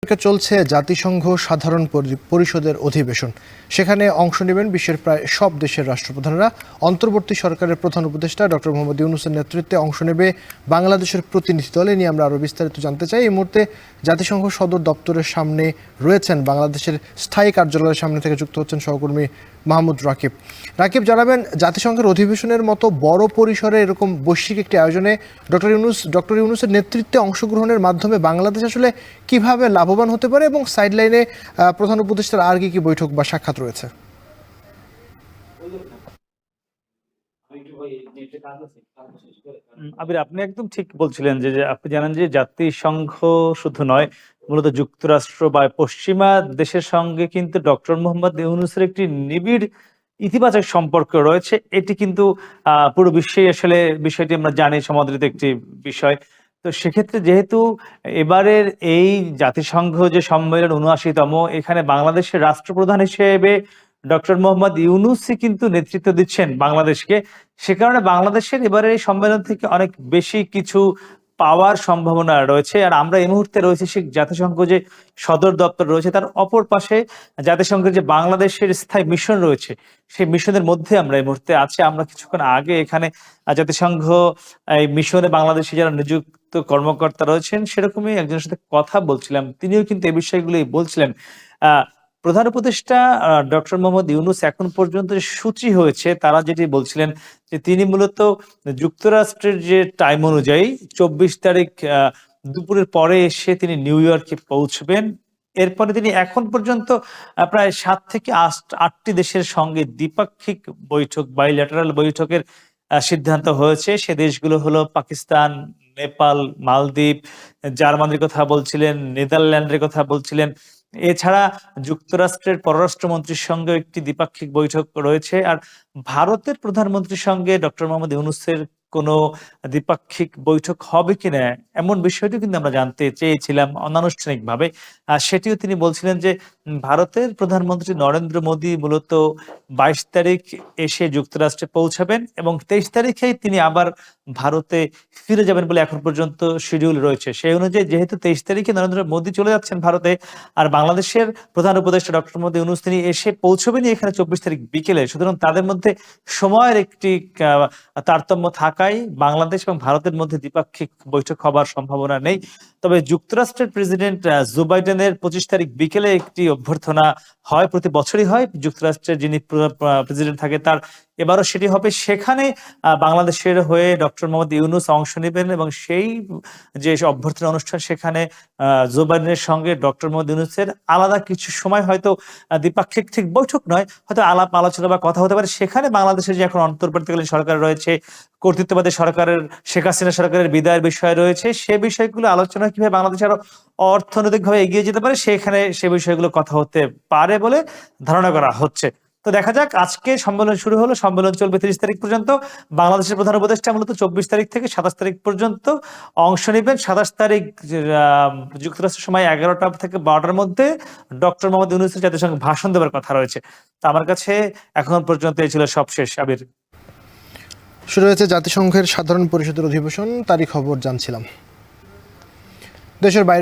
চলছে জাতিসংঘ সাধারণ পরিষদের অধিবেশন। সেখানে অংশ নেবেন বিশ্বের প্রায় সব দেশের রাষ্ট্রপ্রধানরা। অন্তর্বর্তী সরকারের প্রধান উপদেষ্টা ডক্টর মোহাম্মদ ইউনূসের নেতৃত্বে অংশ নেবে বাংলাদেশের প্রতিনিধি দল। নিয়ে আমরা আরও বিস্তারিত জানতে চাই। এই মুহূর্তে জাতিসংঘ সদর দপ্তরের সামনে রয়েছেন, বাংলাদেশের স্থায়ী কার্যালয়ের সামনে থেকে যুক্ত হচ্ছেন সহকর্মী মাহমুদ রাকিব। রাকিব, জানাবেন জাতিসংঘের অধিবেশনের মতো বড় পরিসরে এরকম বৈশ্বিক একটি আয়োজনে ডক্টর ইউনূসের নেতৃত্বে অংশগ্রহণের মাধ্যমে বাংলাদেশ আসলে কিভাবে লাভবান হতে পারে এবং সাইডলাইনে প্রধান উপদেষ্টার আর কি বৈঠক বা সাক্ষাৎ রয়েছে? আবির, আপনি একদম ঠিক বলছিলেন যে আপনি জানেন যে জাতিসংঘ শুধু নয়, মূলত যুক্তরাষ্ট্র বা পশ্চিমা দেশের সঙ্গে কিন্তু ডক্টর মোহাম্মদ ইউনূসের একটি নিবিড় ইতিবাচক সম্পর্ক রয়েছে। এটি কিন্তু পুরো বিশ্বেই আসলে বিষয়টি আমরা জানি, সমাদৃত একটি বিষয়। তো সেক্ষেত্রে যেহেতু এবারের এই জাতিসংঘ যে সম্মেলন ৭৯তম, এখানে বাংলাদেশের রাষ্ট্রপ্রধান হিসেবে ডক্টর মোহাম্মদ ইউনূসই কিন্তু নেতৃত্ব দিচ্ছেন বাংলাদেশকে। সে কারণে বাংলাদেশের এবারের এই সম্মেলন থেকে অনেক বেশি কিছু পাওয়ার সম্ভাবনা রয়েছে। আর আমরা এই মুহূর্তে রয়েছে সে জাতিসংঘ যে সদর দপ্তর রয়েছে, তার অপর পাশে জাতিসংঘের যে বাংলাদেশের স্থায়ী মিশন রয়েছে, সেই মিশনের মধ্যে আমরা এই মুহূর্তে আছি। আমরা কিছুক্ষণ আগে এখানে জাতিসংঘ এই মিশনে বাংলাদেশে যারা নিযুক্ত কর্মকর্তা রয়েছেন, সেরকমই একজনের সাথে কথা বলছিলাম। তিনিও কিন্তু এই বিষয়গুলোই বলছিলেন। প্রধান উপদেষ্টা ডক্টর মোহাম্মদ ইউনূস এখন পর্যন্ত যে সূচি হয়েছে, তারা যেটি বলছিলেন যে তিনি মূলত যুক্তরাষ্ট্রের যে টাইম অনুযায়ী ২৪ তারিখ দুপুরের পরে এসে তিনি নিউ ইয়র্কে পৌঁছবেন। এরপরে তিনি এখন পর্যন্ত প্রায় ৭ থেকে ৮টি দেশের সঙ্গে দ্বিপাক্ষিক বৈঠক, বাইল্যাটারাল বৈঠকের সিদ্ধান্ত হয়েছে। সে দেশগুলো হলো পাকিস্তান, নেপাল, মালদ্বীপ, জার্মানির কথা বলছিলেন, নেদারল্যান্ডের কথা বলছিলেন। এছাড়া যুক্তরাষ্ট্রের পররাষ্ট্রমন্ত্রীর সঙ্গে একটি দ্বিপাক্ষিক বৈঠক রয়েছে। আর ভারতের প্রধানমন্ত্রীর সঙ্গে ডক্টর মোহাম্মদ ইউনূসের কোনো দ্বিপাক্ষিক বৈঠক হবে কিনা, এমন বিষয়টি কিন্তু আমরা জানতে চেয়েছিলাম অনানুষ্ঠানিকভাবে। সেটিও তিনি বলছিলেন যে ভারতের প্রধানমন্ত্রী নরেন্দ্র মোদী মূলত ২২ তারিখ এসে যুক্তরাষ্ট্রে পৌঁছাবেন এবং ২৩ তারিখেই তিনি আবার ভারতে ফিরে যাবেন বলে এখন পর্যন্ত শিডিউল রয়েছে। সেই অনুযায়ী যেহেতু ২৩ তারিখে নরেন্দ্র মোদী চলে যাচ্ছেন ভারতে, আর বাংলাদেশের প্রধান উপদেষ্টা ডক্টর মোহাম্মদ ইউনূস তিনি এসে পৌঁছবেনই এখানে ২৪ তারিখ বিকেলে, সুতরাং তাদের মধ্যে সময়ের একটি তারতম্য থাকায় বাংলাদেশ এবং ভারতের মধ্যে দ্বিপাক্ষিক বৈঠক হবার সম্ভাবনা নেই। তবে যুক্তরাষ্ট্রের প্রেসিডেন্ট জো বাইডেনের ২৫ তারিখ বিকেলে একটি অভ্যর্থনা হয়, প্রতি বছরই হয়। যুক্তরাষ্ট্রের যিনি প্রেসিডেন্ট থাকে তার এবারও সেটি হবে। সেখানে বাংলাদেশের হয়ে ডক্টর মোহাম্মদ ইউনূস অংশ নেবেন এবং সেই যে অভ্যর্থনা অনুষ্ঠান, সেখানে জো বাইডেনের সঙ্গে ডক্টর মোহাম্মদ ইউনূসের আলাদা কিছু সময় হয়তো দ্বিপাক্ষিক ঠিক বৈঠক নয়, হয়তো আলাপ আলোচনা বা কথা হতে পারে। সেখানে বাংলাদেশের যে এখন অন্তর্বর্তীকালীন সরকার রয়েছে, কর্তৃত্ববাদী সরকারের, শেখ হাসিনা সরকারের বিদায়ের বিষয় রয়েছে, সে বিষয়গুলো আলোচনা কিভাবে বাংলাদেশ আরো অর্থনৈতিকভাবে এগিয়ে যেতে পারে, সেখানে সে বিষয়গুলো কথা হতে পারে বলে ধারণা করা হচ্ছে। তো দেখা যাক, আজকে সম্মেলন শুরু হলো, সম্মেলন চলবে ৩০ তারিখ পর্যন্ত। বাংলাদেশের প্রধান উপদেষ্টা মূলত ২৪ তারিখ থেকে ২৭ তারিখ পর্যন্ত অংশ নেবেন। ২৭ তারিখ যুক্তরাষ্ট্রের সময় ১১টা থেকে ১২টার মধ্যে ডক্টর মোহাম্মদ ইউনূসের জাতিসংঘে ভাষণ দেওয়ার কথা রয়েছে। তো আমার কাছে এখন পর্যন্ত এই ছিল সবশেষ। আবির, শুরু হয়েছে জাতিসংঘের সাধারণ পরিষদের অধিবেশন, তারই খবর জানছিলাম। দেশের বাইরে